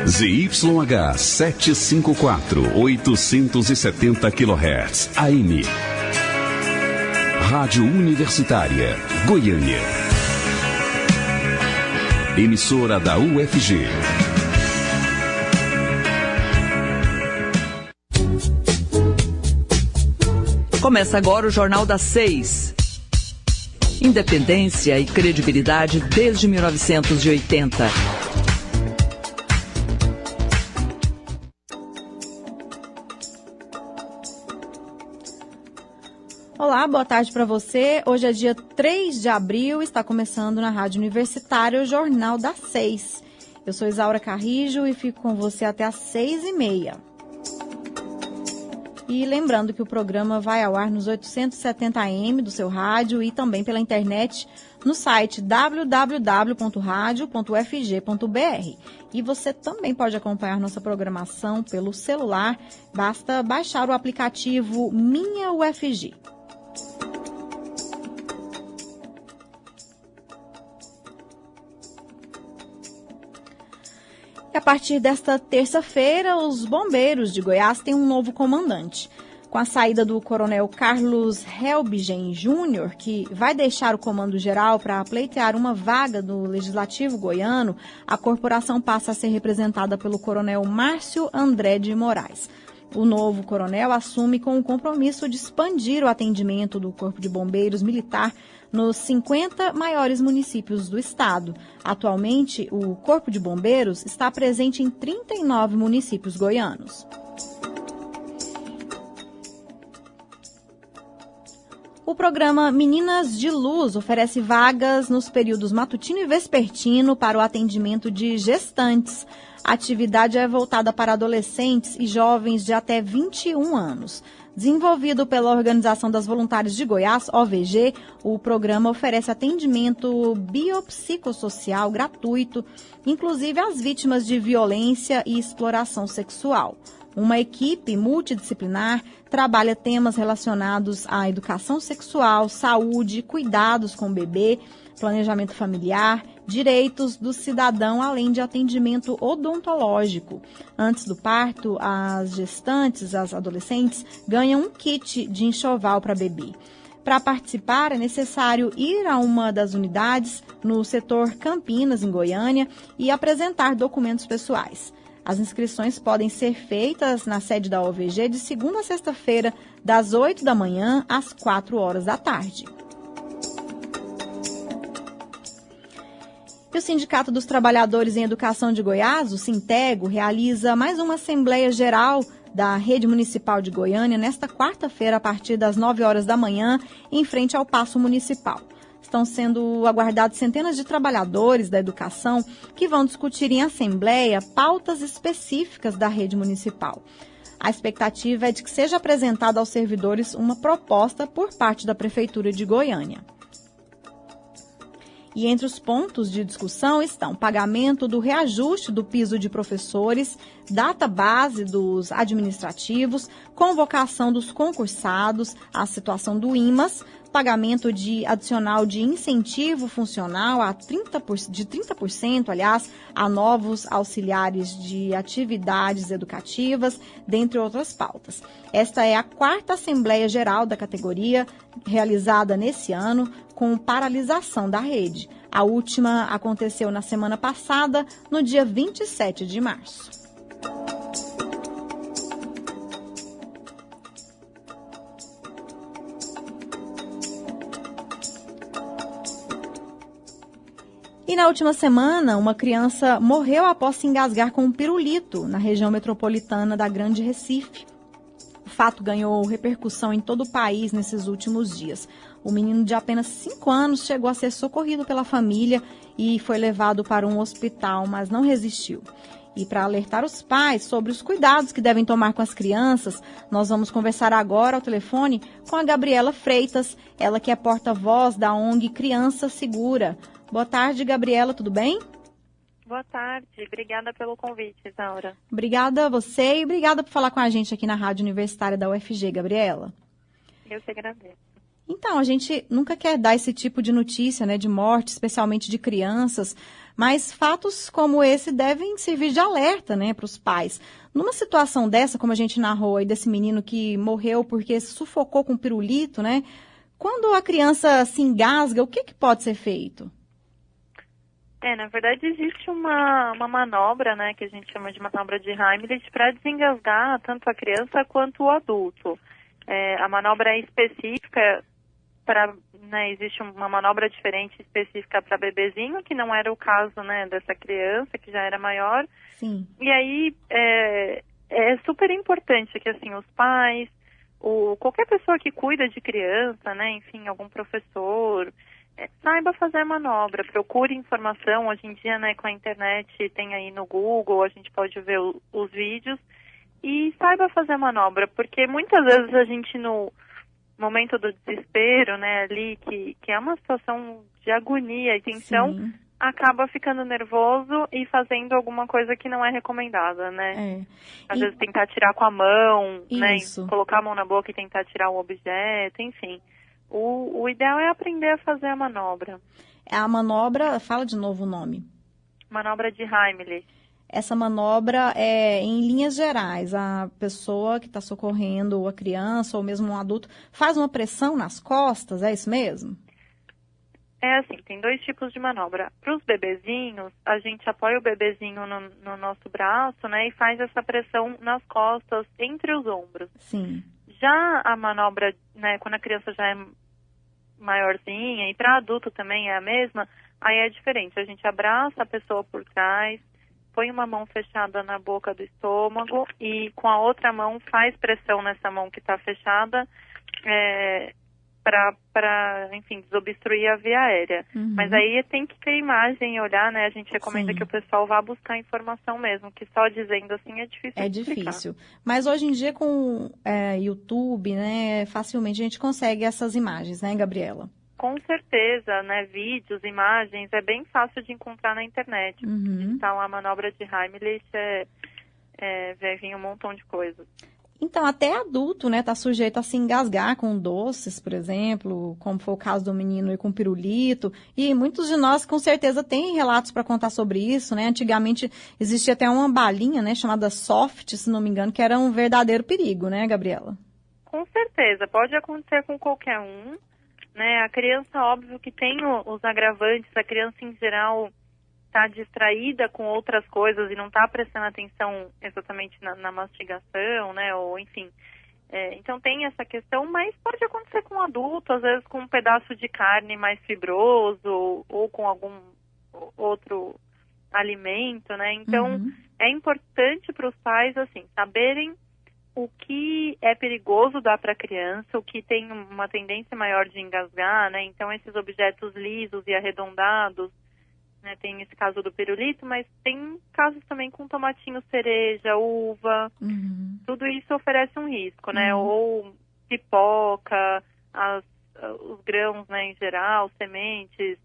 ZYH 754, 870 kHz, AM. Rádio Universitária, Goiânia. Emissora da UFG. Começa agora o Jornal das 6. Independência e credibilidade desde 1980. Olá, boa tarde para você. Hoje é dia 3 de abril, está começando na Rádio Universitária o Jornal das 6. Eu sou Isaura Carrijo e fico com você até às 6h30. E lembrando que o programa vai ao ar nos 870 AM do seu rádio e também pela internet no site www.radio.ufg.br. E você também pode acompanhar nossa programação pelo celular, basta baixar o aplicativo Minha UFG. E a partir desta terça-feira, os bombeiros de Goiás têm um novo comandante. Com a saída do coronel Carlos Helbigen Júnior, que vai deixar o comando geral para pleitear uma vaga do Legislativo goiano, a corporação passa a ser representada pelo coronel Márcio André de Moraes. O novo coronel assume com o compromisso de expandir o atendimento do Corpo de Bombeiros Militar nos 50 maiores municípios do estado. Atualmente, o Corpo de Bombeiros está presente em 39 municípios goianos. O programa Meninas de Luz oferece vagas nos períodos matutino e vespertino para o atendimento de gestantes. A atividade é voltada para adolescentes e jovens de até 21 anos. Desenvolvido pela Organização das Voluntárias de Goiás, OVG, o programa oferece atendimento biopsicossocial gratuito, inclusive às vítimas de violência e exploração sexual. Uma equipe multidisciplinar trabalha temas relacionados à educação sexual, saúde, cuidados com o bebê, planejamento familiar, direitos do cidadão, além de atendimento odontológico. Antes do parto, as gestantes, as adolescentes, ganham um kit de enxoval para bebê. Para participar, é necessário ir a uma das unidades no setor Campinas, em Goiânia, e apresentar documentos pessoais. As inscrições podem ser feitas na sede da OVG de segunda a sexta-feira, das 8 da manhã às 4 horas da tarde. E o Sindicato dos Trabalhadores em Educação de Goiás, o Sintego, realiza mais uma Assembleia Geral da Rede Municipal de Goiânia nesta quarta-feira, a partir das 9 horas da manhã, em frente ao Paço Municipal. Estão sendo aguardados centenas de trabalhadores da educação que vão discutir em assembleia pautas específicas da rede municipal. A expectativa é de que seja apresentada aos servidores uma proposta por parte da Prefeitura de Goiânia. E entre os pontos de discussão estão pagamento do reajuste do piso de professores, data base dos administrativos, convocação dos concursados, a situação do IMAS, pagamento de adicional de incentivo funcional de 30%, aliás, a novos auxiliares de atividades educativas, dentre outras pautas. Esta é a 4ª Assembleia Geral da categoria, realizada nesse ano, com paralisação da rede. A última aconteceu na semana passada, no dia 27 de março. E na última semana, uma criança morreu após se engasgar com um pirulito na região metropolitana da Grande Recife. O fato ganhou repercussão em todo o país nesses últimos dias. O menino de apenas 5 anos chegou a ser socorrido pela família e foi levado para um hospital, mas não resistiu. E para alertar os pais sobre os cuidados que devem tomar com as crianças, nós vamos conversar agora ao telefone com a Gabriela Freitas, ela que é porta-voz da ONG Criança Segura. Boa tarde, Gabriela, tudo bem? Boa tarde, obrigada pelo convite, Isaura. Obrigada a você e obrigada por falar com a gente aqui na Rádio Universitária da UFG, Gabriela. Eu te agradeço. Então, a gente nunca quer dar esse tipo de notícia, né, de morte, especialmente de crianças, Mas fatos como esse devem servir de alerta, né, para os pais. Numa situação dessa, como a gente narrou aí desse menino que morreu porque se sufocou com pirulito, né? Quando a criança se engasga, o que pode ser feito? Na verdade existe uma manobra, né, que a gente chama de manobra de Heimlich para desengasgar tanto a criança quanto o adulto. A manobra é específica para, né, existe uma manobra diferente específica para bebezinho, que não era o caso, né, dessa criança, que já era maior. Sim. E aí é super importante que, assim, os pais, qualquer pessoa que cuida de criança, né, enfim, algum professor, saiba fazer a manobra, procure informação. Hoje em dia, né, com a internet, tem aí no Google, a gente pode ver os vídeos, e saiba fazer a manobra, porque muitas vezes a gente, no momento do desespero, né, ali, que é uma situação de agonia e tensão, Sim. acaba ficando nervoso e fazendo alguma coisa que não é recomendada, né? Às vezes tentar tirar com a mão, Isso. né, colocar a mão na boca e tentar tirar o objeto, enfim. O ideal é aprender a fazer a manobra. A manobra, fala de novo o nome. Manobra de Heimlich. Essa manobra é, em linhas gerais, a pessoa que está socorrendo a criança ou mesmo um adulto faz uma pressão nas costas, é isso mesmo? É assim, tem 2 tipos de manobra. Para os bebezinhos, a gente apoia o bebezinho no nosso braço, né, e faz essa pressão nas costas, entre os ombros. Sim. Já a manobra, né, quando a criança já é maiorzinha, e para adulto também é a mesma, aí é diferente. A gente abraça a pessoa por trás, põe uma mão fechada na boca do estômago e com a outra mão faz pressão nessa mão que está fechada para, enfim, desobstruir a via aérea. Uhum. Mas aí tem que ter imagem e olhar, né? A gente recomenda que o pessoal vá buscar informação mesmo, que só dizendo assim é difícil É de explicar. difícil. Mas hoje em dia com YouTube, né, facilmente a gente consegue essas imagens, né, Gabriela? Com certeza, né? Vídeos, imagens, é bem fácil de encontrar na internet. Uhum. Então, a manobra de Heimlich vai vir um montão de coisas. Então, até adulto, né, tá sujeito a se engasgar com doces, por exemplo, como foi o caso do menino aí com pirulito. E muitos de nós, com certeza, têm relatos para contar sobre isso, né? Antigamente existia até uma balinha, né, chamada Soft, se não me engano, que era um verdadeiro perigo, né, Gabriela? Com certeza, pode acontecer com qualquer um, né? A criança, óbvio que tem os agravantes, a criança em geral está distraída com outras coisas e não está prestando atenção exatamente na mastigação, né, ou enfim. Então tem essa questão, mas pode acontecer com um adulto, às vezes com um pedaço de carne mais fibroso ou com algum outro alimento, né. Então é importante para os pais, assim, saberem o que é perigoso dar para a criança, o que tem uma tendência maior de engasgar, né. Então esses objetos lisos e arredondados, né, tem esse caso do pirulito, mas tem casos também com tomatinho cereja, uva, tudo isso oferece um risco, né, ou pipoca, os grãos, né, em geral, sementes,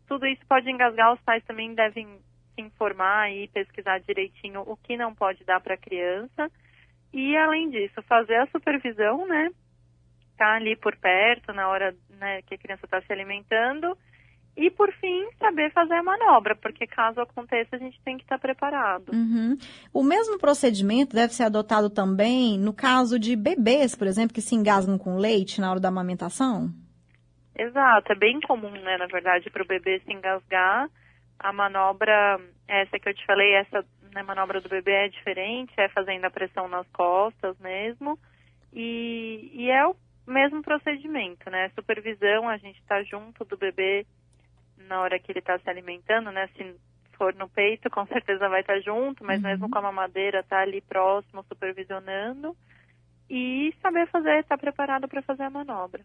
tudo isso pode engasgar. Os pais também devem se informar e pesquisar direitinho o que não pode dar para a criança, e além disso, fazer a supervisão, né, tá ali por perto na hora, né, que a criança está se alimentando. E, por fim, saber fazer a manobra, porque caso aconteça, a gente tem que estar preparado. O mesmo procedimento deve ser adotado também no caso de bebês, por exemplo, que se engasgam com leite na hora da amamentação? Exato, é bem comum, né, na verdade, para o bebê se engasgar. A manobra, essa que eu te falei, essa, né, manobra do bebê é diferente, é fazendo a pressão nas costas mesmo. E é o mesmo procedimento, né, supervisão, a gente está junto do bebê na hora que ele está se alimentando, né? Se for no peito, com certeza vai estar junto, mas mesmo com a mamadeira, tá ali próximo, supervisionando. E saber fazer, estar preparado para fazer a manobra.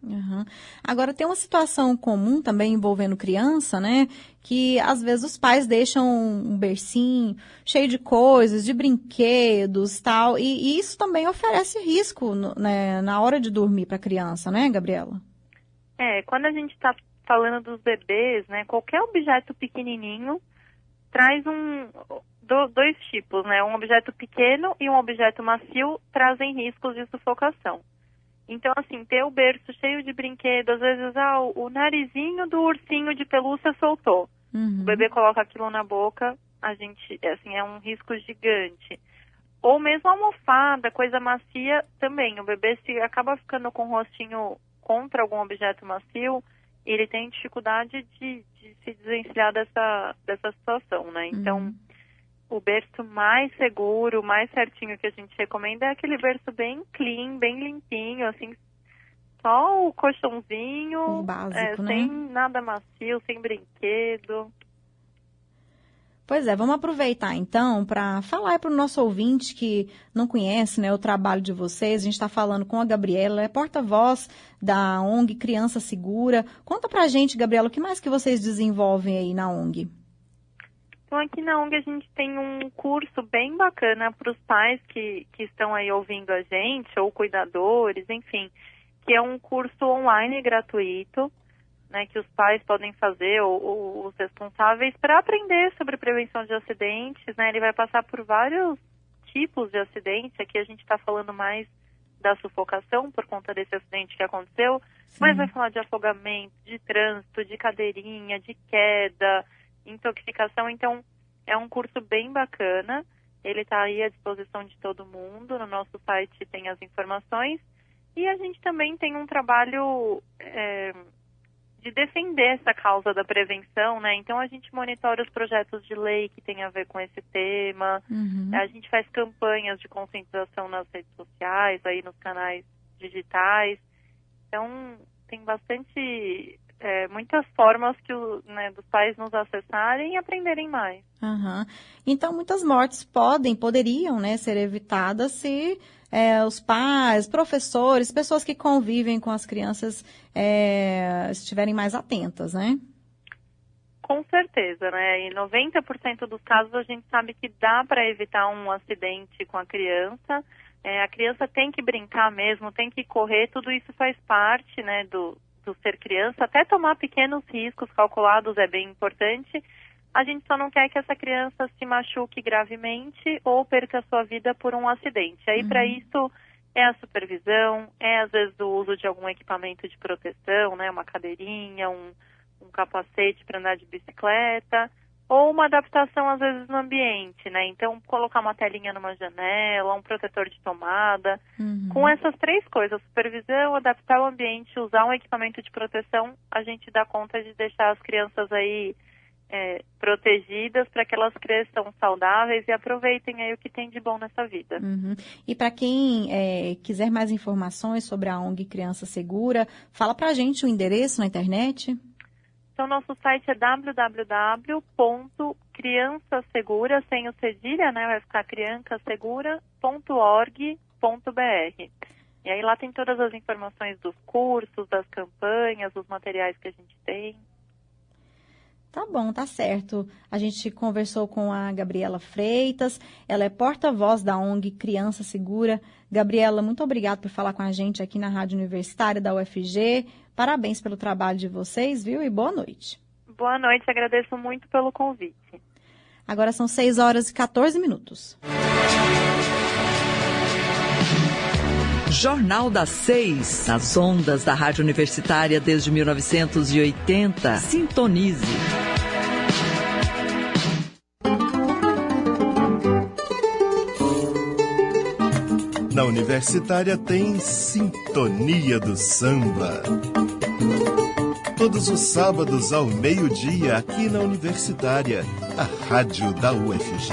Agora, tem uma situação comum também envolvendo criança, né? Que às vezes os pais deixam um bercinho cheio de coisas, de brinquedos, tal. E isso também oferece risco, né, na hora de dormir para a criança, né, Gabriela? Quando a gente está falando dos bebês, né, qualquer objeto pequenininho traz dois tipos, né, um objeto pequeno e um objeto macio trazem riscos de sufocação. Então, assim, ter o berço cheio de brinquedos, às vezes, o narizinho do ursinho de pelúcia soltou. Uhum. O bebê coloca aquilo na boca, a gente, assim, é um risco gigante. Ou mesmo almofada, coisa macia também. O bebê se acaba ficando com o rostinho contra algum objeto macio, ele tem dificuldade de se desvencilhar dessa situação, né? Então, o berço mais seguro, mais certinho que a gente recomenda é aquele berço bem clean, bem limpinho, assim, só o colchãozinho, O básico, né? sem nada macio, sem brinquedo. Pois é, vamos aproveitar então para falar para o nosso ouvinte que não conhece, né, o trabalho de vocês. A gente está falando com a Gabriela, ela é porta-voz da ONG Criança Segura. Conta pra gente, Gabriela, o que mais que vocês desenvolvem aí na ONG? Então, aqui na ONG a gente tem um curso bem bacana para os pais que estão aí ouvindo a gente, ou cuidadores, enfim, que é um curso online gratuito, né, que os pais podem fazer, ou os responsáveis, para aprender sobre prevenção de acidentes, né? Ele vai passar por vários tipos de acidentes. Aqui a gente está falando mais da sufocação por conta desse acidente que aconteceu, mas vai falar de afogamento, de trânsito, de cadeirinha, de queda, intoxicação. Então, é um curso bem bacana. Ele está aí à disposição de todo mundo. No nosso site tem as informações. E a gente também tem um trabalho de defender essa causa da prevenção, né? Então, a gente monitora os projetos de lei que tem a ver com esse tema. A gente faz campanhas de conscientização nas redes sociais, aí nos canais digitais. Então, tem bastante... muitas formas que dos pais nos acessarem e aprenderem mais. Então, muitas mortes poderiam, né, ser evitadas se os pais, professores, pessoas que convivem com as crianças estiverem mais atentas, né? Com certeza, né? Em 90% dos casos a gente sabe que dá para evitar um acidente com a criança. A criança tem que brincar mesmo, tem que correr, tudo isso faz parte, né, do ser criança. Até tomar pequenos riscos calculados é bem importante. A gente só não quer que essa criança se machuque gravemente ou perca a sua vida por um acidente. Aí, para isso, é a supervisão, às vezes o uso de algum equipamento de proteção, né, uma cadeirinha, um capacete para andar de bicicleta, ou uma adaptação, às vezes, no ambiente, né? Então, colocar uma telinha numa janela, um protetor de tomada. Com essas 3 coisas, supervisão, adaptar o ambiente, usar um equipamento de proteção, a gente dá conta de deixar as crianças aí protegidas para que elas cresçam saudáveis e aproveitem aí o que tem de bom nessa vida. E para quem quiser mais informações sobre a ONG Criança Segura, fala para a gente o endereço na internet. Então, nosso site é www.criançasegura, sem o cedilha, né? Vai ficar criançasegura.org.br. E aí lá tem todas as informações dos cursos, das campanhas, dos materiais que a gente tem. Tá bom, tá certo. A gente conversou com a Gabriela Freitas, ela é porta-voz da ONG Criança Segura. Gabriela, muito obrigada por falar com a gente aqui na Rádio Universitária da UFG. Parabéns pelo trabalho de vocês, viu? E boa noite. Boa noite, agradeço muito pelo convite. Agora são 6h14. Jornal das 6, nas ondas da Rádio Universitária desde 1980. Sintonize. Na Universitária tem Sintonia do Samba. Todos os sábados ao meio-dia aqui na Universitária, a rádio da UFG.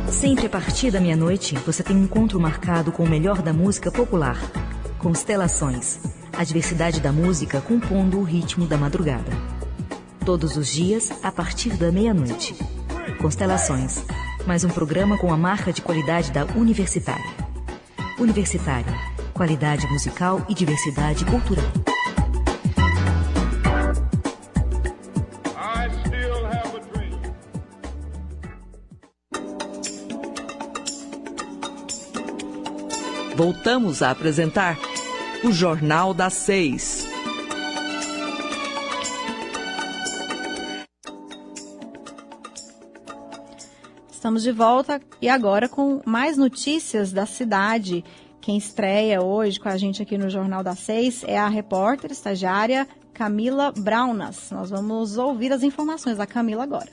Sempre a partir da meia-noite, você tem um encontro marcado com o melhor da música popular. Constelações, a diversidade da música compondo o ritmo da madrugada. Todos os dias, a partir da meia-noite. Constelações, mais um programa com a marca de qualidade da Universitária. Universitária, qualidade musical e diversidade cultural. Voltamos a apresentar o Jornal das 6. estamos de volta e agora com mais notícias da cidade. Quem estreia hoje com a gente aqui no Jornal das 6 é a repórter estagiária Camila Braunas. Nós vamos ouvir as informações da Camila agora.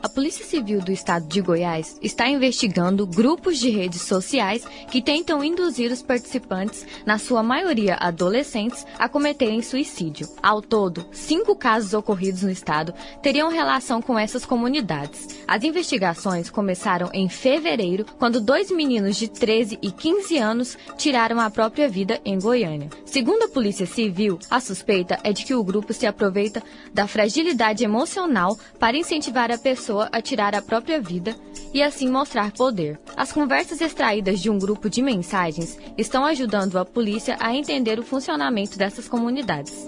A Polícia Civil do Estado de Goiás está investigando grupos de redes sociais que tentam induzir os participantes, na sua maioria adolescentes, a cometerem suicídio. Ao todo, 5 casos ocorridos no estado teriam relação com essas comunidades. As investigações começaram em fevereiro, quando 2 meninos de 13 e 15 anos tiraram a própria vida em Goiânia. Segundo a Polícia Civil, a suspeita é de que o grupo se aproveita da fragilidade emocional para incentivar a pessoa a tirar a própria vida e assim mostrar poder. As conversas extraídas de um grupo de mensagens estão ajudando a polícia a entender o funcionamento dessas comunidades.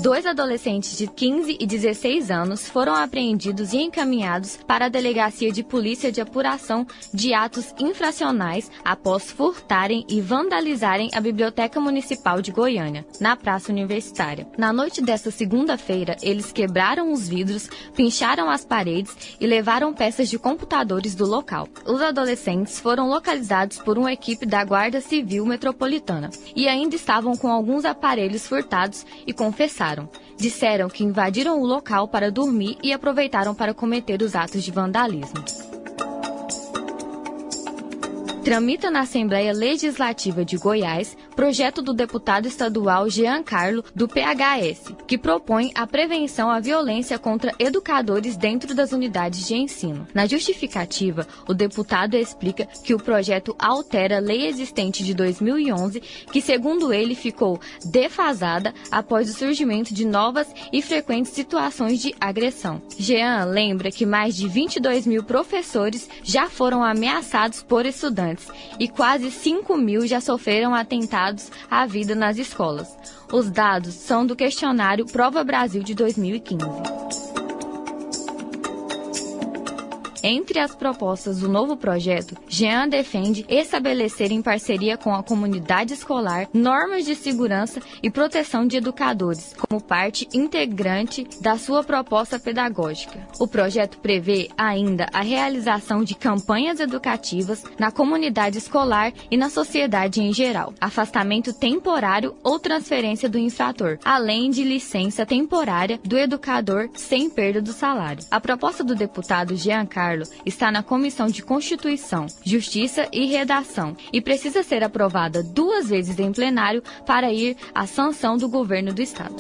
2 adolescentes de 15 e 16 anos foram apreendidos e encaminhados para a Delegacia de Polícia de Apuração de Atos Infracionais após furtarem e vandalizarem a Biblioteca Municipal de Goiânia, na Praça Universitária. Na noite desta segunda-feira, eles quebraram os vidros, pincharam as paredes e levaram peças de computadores do local. Os adolescentes foram localizados por uma equipe da Guarda Civil Metropolitana e ainda estavam com alguns aparelhos furtados e confessaram. Disseram que invadiram o local para dormir e aproveitaram para cometer os atos de vandalismo. Tramita na Assembleia Legislativa de Goiás projeto do deputado estadual Jean Carlo, do PHS, que propõe a prevenção à violência contra educadores dentro das unidades de ensino. Na justificativa, o deputado explica que o projeto altera a lei existente de 2011, que, segundo ele, ficou defasada após o surgimento de novas e frequentes situações de agressão. Jean lembra que mais de 22 mil professores já foram ameaçados por estudantes e quase 5 mil já sofreram atentados à vida nas escolas. Os dados são do questionário Prova Brasil de 2015. Entre as propostas do novo projeto, Jean defende estabelecer em parceria com a comunidade escolar normas de segurança e proteção de educadores, como parte integrante da sua proposta pedagógica. O projeto prevê ainda a realização de campanhas educativas na comunidade escolar e na sociedade em geral, afastamento temporário ou transferência do infrator, além de licença temporária do educador sem perda do salário. A proposta do deputado Jean Carlo está na Comissão de Constituição, Justiça e Redação e precisa ser aprovada 2 vezes em plenário para ir à sanção do governo do estado.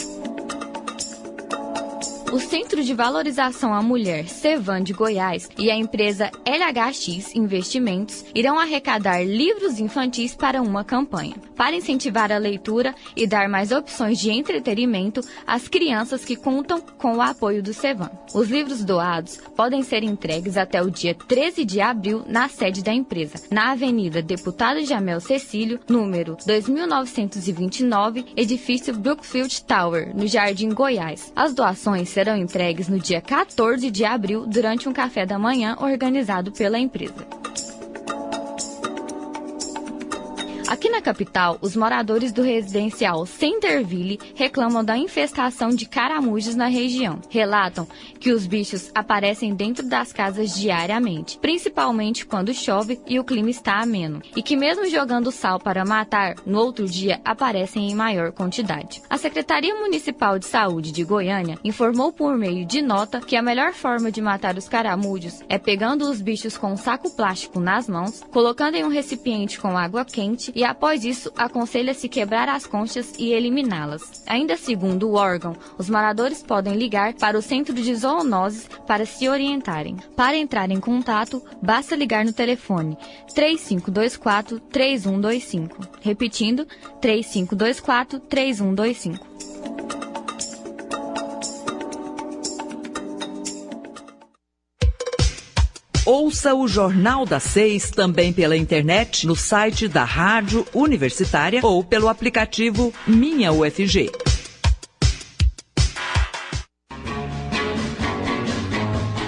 O Centro de Valorização à Mulher, Cevan de Goiás, e a empresa LHX Investimentos irão arrecadar livros infantis para uma campanha, para incentivar a leitura e dar mais opções de entretenimento às crianças que contam com o apoio do Cevan. Os livros doados podem ser entregues até o dia 13 de abril na sede da empresa, na Avenida Deputado Jamel Cecílio, número 2929, edifício Brookfield Tower, no Jardim Goiás. As doações serão entregues no dia 14 de abril durante um café da manhã organizado pela empresa. Aqui na capital, os moradores do residencial Centerville reclamam da infestação de caramujos na região. Relatam que os bichos aparecem dentro das casas diariamente, principalmente quando chove e o clima está ameno, e que mesmo jogando sal para matar, no outro dia aparecem em maior quantidade. A Secretaria Municipal de Saúde de Goiânia informou por meio de nota que a melhor forma de matar os caramujos é pegando os bichos com um saco plástico nas mãos, colocando em um recipiente com água quente e após isso aconselha-se quebrar as conchas e eliminá-las. Ainda segundo o órgão, os moradores podem ligar para o Centro de Zoonoses para se orientarem. Para entrar em contato, basta ligar no telefone 3524-3125. Repetindo, 3524-3125. Ouça o Jornal das 6 também pela internet no site da Rádio Universitária ou pelo aplicativo Minha UFG.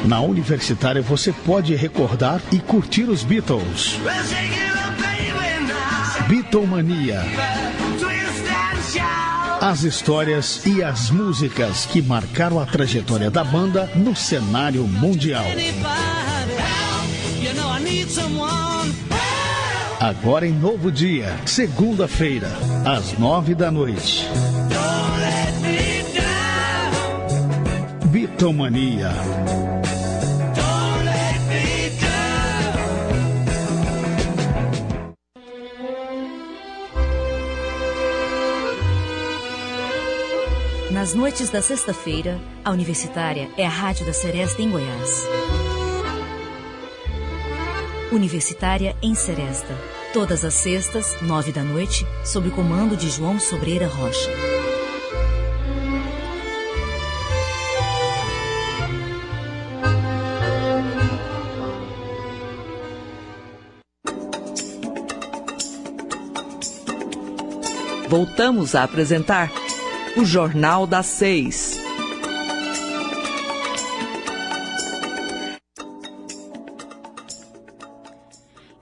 Na Universitária você pode recordar e curtir os Beatles. Beatlemania. As histórias e as músicas que marcaram a trajetória da banda no cenário mundial. Agora em Novo Dia, segunda-feira, às 9h. Beatlemania. Nas noites da sexta-feira, a Universitária é a rádio da Seresta em Goiás. Universitária em Seresta. Todas as sextas, 9h, sob o comando de João Sobreira Rocha. Voltamos a apresentar o Jornal das 6.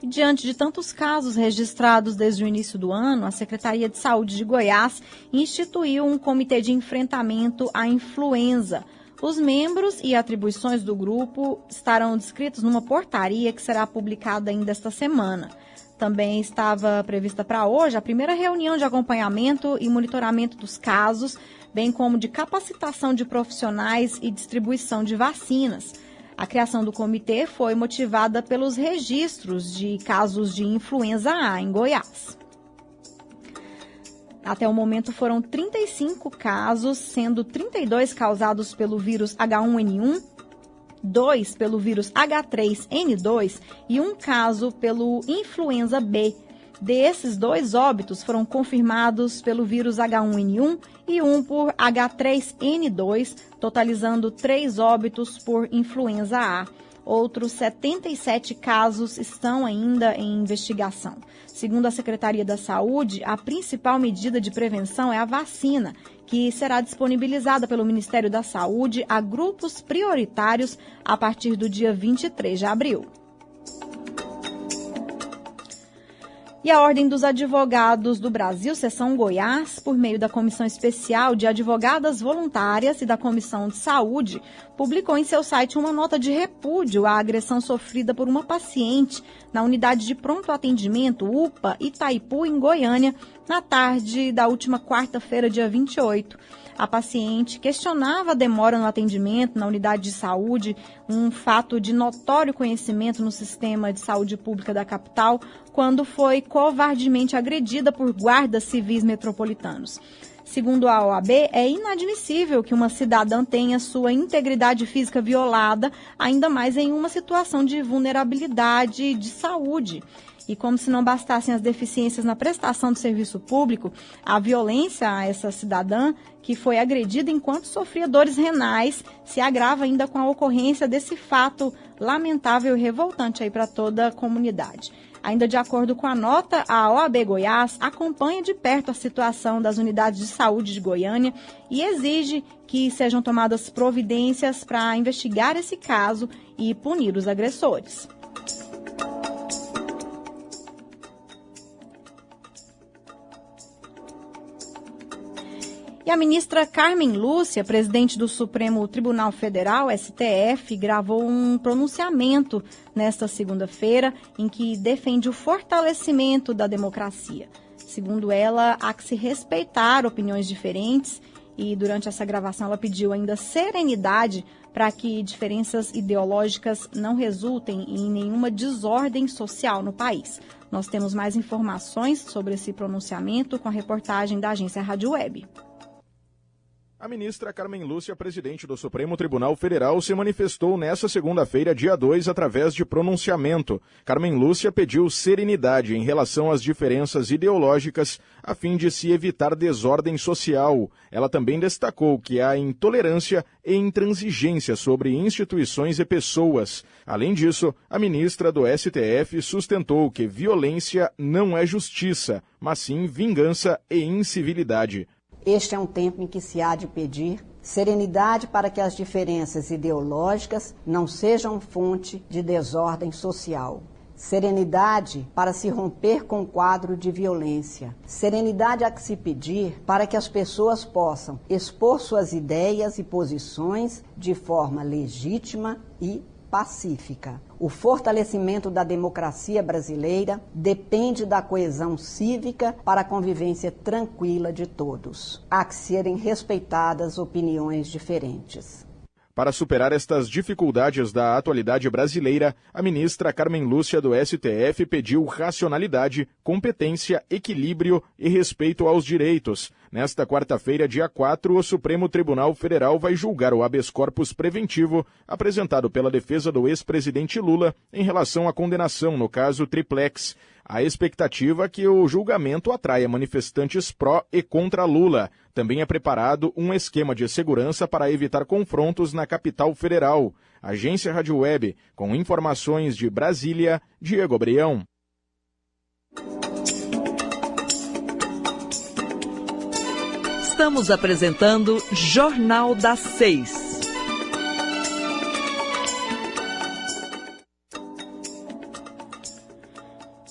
Diante de tantos casos registrados desde o início do ano, a Secretaria de Saúde de Goiás instituiu um comitê de enfrentamento à influenza. Os membros e atribuições do grupo estarão descritos numa portaria que será publicada ainda esta semana. Também estava prevista para hoje a primeira reunião de acompanhamento e monitoramento dos casos, bem como de capacitação de profissionais e distribuição de vacinas. A criação do comitê foi motivada pelos registros de casos de influenza A em Goiás. Até o momento foram 35 casos, sendo 32 causados pelo vírus H1N1, 2 pelo vírus H3N2 e um caso pelo influenza B. Desses 2 óbitos foram confirmados pelo vírus H1N1 e um por H3N2, totalizando 3 óbitos por influenza A. Outros 77 casos estão ainda em investigação. Segundo a Secretaria da Saúde, a principal medida de prevenção é a vacina, que será disponibilizada pelo Ministério da Saúde a grupos prioritários a partir do dia 23 de abril. E a Ordem dos Advogados do Brasil, Seção Goiás, por meio da Comissão Especial de Advogadas Voluntárias e da Comissão de Saúde, publicou em seu site uma nota de repúdio à agressão sofrida por uma paciente na unidade de pronto atendimento UPA Itaipu, em Goiânia, na tarde da última quarta-feira, dia 28. A paciente questionava a demora no atendimento na unidade de saúde, um fato de notório conhecimento no sistema de saúde pública da capital, quando foi covardemente agredida por guardas civis metropolitanos. Segundo a OAB, é inadmissível que uma cidadã tenha sua integridade física violada, ainda mais em uma situação de vulnerabilidade de saúde. E como se não bastassem as deficiências na prestação do serviço público, a violência a essa cidadã, que foi agredida enquanto sofria dores renais, se agrava ainda com a ocorrência desse fato lamentável e revoltante aí para toda a comunidade. Ainda de acordo com a nota, a OAB Goiás acompanha de perto a situação das unidades de saúde de Goiânia e exige que sejam tomadas providências para investigar esse caso e punir os agressores. E a ministra Carmen Lúcia, presidente do Supremo Tribunal Federal, STF, gravou um pronunciamento nesta segunda-feira em que defende o fortalecimento da democracia. Segundo ela, há que se respeitar opiniões diferentes e durante essa gravação ela pediu ainda serenidade para que diferenças ideológicas não resultem em nenhuma desordem social no país. Nós temos mais informações sobre esse pronunciamento com a reportagem da agência Rádio Web. A ministra Carmen Lúcia, presidente do Supremo Tribunal Federal, se manifestou nesta segunda-feira, dia 2, através de pronunciamento. Carmen Lúcia pediu serenidade em relação às diferenças ideológicas, a fim de se evitar desordem social. Ela também destacou que há intolerância e intransigência sobre instituições e pessoas. Além disso, a ministra do STF sustentou que violência não é justiça, mas sim vingança e incivilidade. Este é um tempo em que se há de pedir serenidade para que as diferenças ideológicas não sejam fonte de desordem social. Serenidade para se romper com o quadro de violência. Serenidade a que se pedir para que as pessoas possam expor suas ideias e posições de forma legítima e pacífica. O fortalecimento da democracia brasileira depende da coesão cívica para a convivência tranquila de todos. Há que serem respeitadas opiniões diferentes. Para superar estas dificuldades da atualidade brasileira, a ministra Carmen Lúcia do STF pediu racionalidade, competência, equilíbrio e respeito aos direitos. Nesta quarta-feira, dia 4, o Supremo Tribunal Federal vai julgar o habeas corpus preventivo apresentado pela defesa do ex-presidente Lula em relação à condenação no caso Triplex. A expectativa é que o julgamento atraia manifestantes pró e contra Lula. Também é preparado um esquema de segurança para evitar confrontos na capital federal. Agência Rádio Web, com informações de Brasília, Diego Brião. Estamos apresentando Jornal das 6.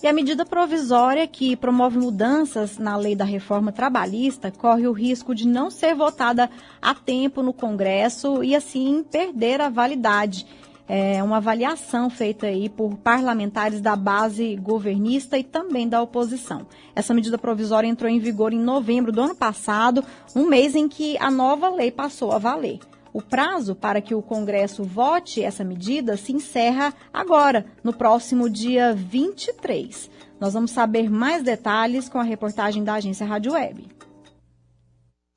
E a medida provisória que promove mudanças na lei da reforma trabalhista corre o risco de não ser votada a tempo no Congresso e, assim, perder a validade. É uma avaliação feita aí por parlamentares da base governista e também da oposição. Essa medida provisória entrou em vigor em novembro do ano passado, um mês em que a nova lei passou a valer. O prazo para que o Congresso vote essa medida se encerra agora, no próximo dia 23. Nós vamos saber mais detalhes com a reportagem da Agência Rádio Web.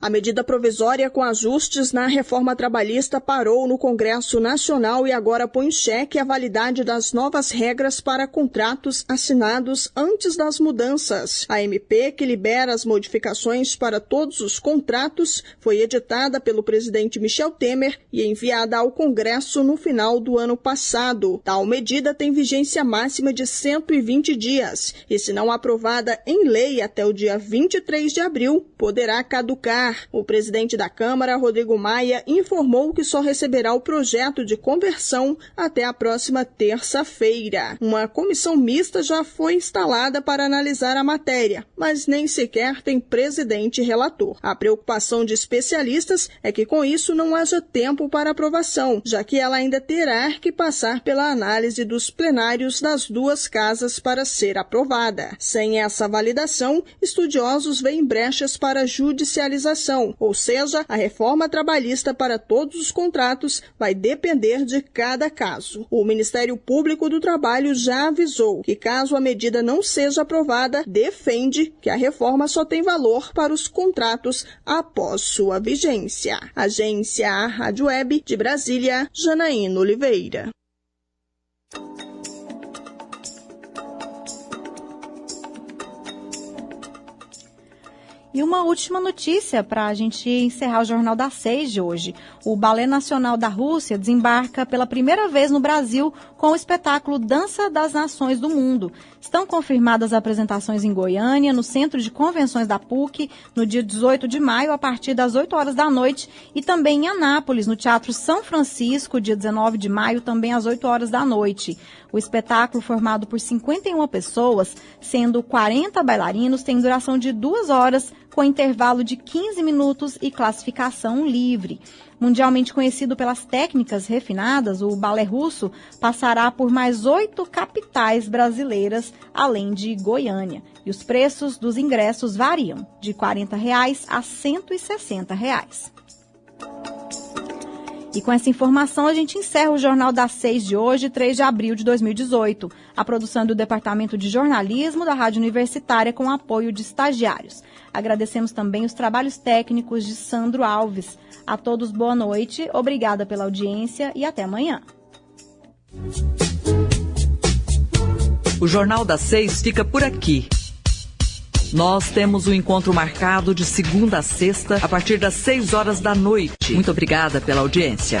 A medida provisória com ajustes na reforma trabalhista parou no Congresso Nacional e agora põe em xeque a validade das novas regras para contratos assinados antes das mudanças. A MP, que libera as modificações para todos os contratos, foi editada pelo presidente Michel Temer e enviada ao Congresso no final do ano passado. Tal medida tem vigência máxima de 120 dias e, se não aprovada em lei até o dia 23 de abril, poderá caducar. O presidente da Câmara, Rodrigo Maia, informou que só receberá o projeto de conversão até a próxima terça-feira. Uma comissão mista já foi instalada para analisar a matéria, mas nem sequer tem presidente e relator. A preocupação de especialistas é que com isso não haja tempo para aprovação, já que ela ainda terá que passar pela análise dos plenários das duas casas para ser aprovada. Sem essa validação, estudiosos veem brechas para judicialização. Ou seja, a reforma trabalhista para todos os contratos vai depender de cada caso. O Ministério Público do Trabalho já avisou que, caso a medida não seja aprovada, defende que a reforma só tem valor para os contratos após sua vigência. Agência Rádio Web de Brasília, Janaína Oliveira. E uma última notícia para a gente encerrar o Jornal das 6 de hoje. O Balé Nacional da Rússia desembarca pela primeira vez no Brasil com o espetáculo Dança das Nações do Mundo. Estão confirmadas apresentações em Goiânia, no Centro de Convenções da PUC, no dia 18 de maio, a partir das 8 horas da noite, e também em Anápolis, no Teatro São Francisco, dia 19 de maio, também às 8 horas da noite. O espetáculo, formado por 51 pessoas, sendo 40 bailarinos, tem duração de 2 horas, com intervalo de 15 minutos e classificação livre. Mundialmente conhecido pelas técnicas refinadas, o balé russo passará por mais 8 capitais brasileiras, além de Goiânia. E os preços dos ingressos variam de R$ 40 a R$ 160. E com essa informação, a gente encerra o Jornal das 6 de hoje, 3 de abril de 2018. A produção do Departamento de Jornalismo da Rádio Universitária com apoio de estagiários. Agradecemos também os trabalhos técnicos de Sandro Alves. A todos, boa noite, obrigada pela audiência e até amanhã. O Jornal das 6 fica por aqui. Nós temos um encontro marcado de segunda a sexta, a partir das 6 horas da noite. Muito obrigada pela audiência.